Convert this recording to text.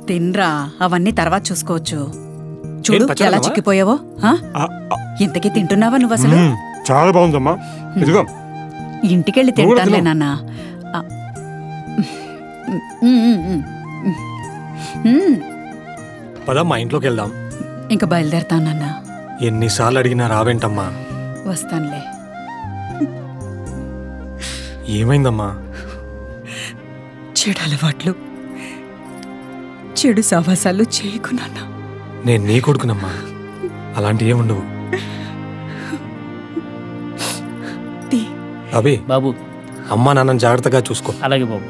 తిన్రా, అవన్నీ తర్వాత చూసుకోవచ్చు. చూడు ఎలా చిక్కిపోయావో. ఇంతకీ తింటున్నావా నువ్వు అసలు? చాలా బాగుందమ్మా. ఇదిగో ఇంటికెళ్ళి తింటానులే నాన్న. పదా మా ఇంట్లోకి వెళ్దాం. ఇంకా బయలుదేరుతాను నాన్న. ఎన్నిసార్లు అడిగినా రావేంటమ్మా? వస్తానులే. ఏమైందమ్మా? చెడు అలవాట్లు, చెడు సావాసాలు చేయకు నాన్న. నేను నీ కొడుకునమ్మా, అలాంటి ఏముండవు. బాబు అమ్మా నాన్నని జాగ్రత్తగా చూసుకో. అలాగే బాబు.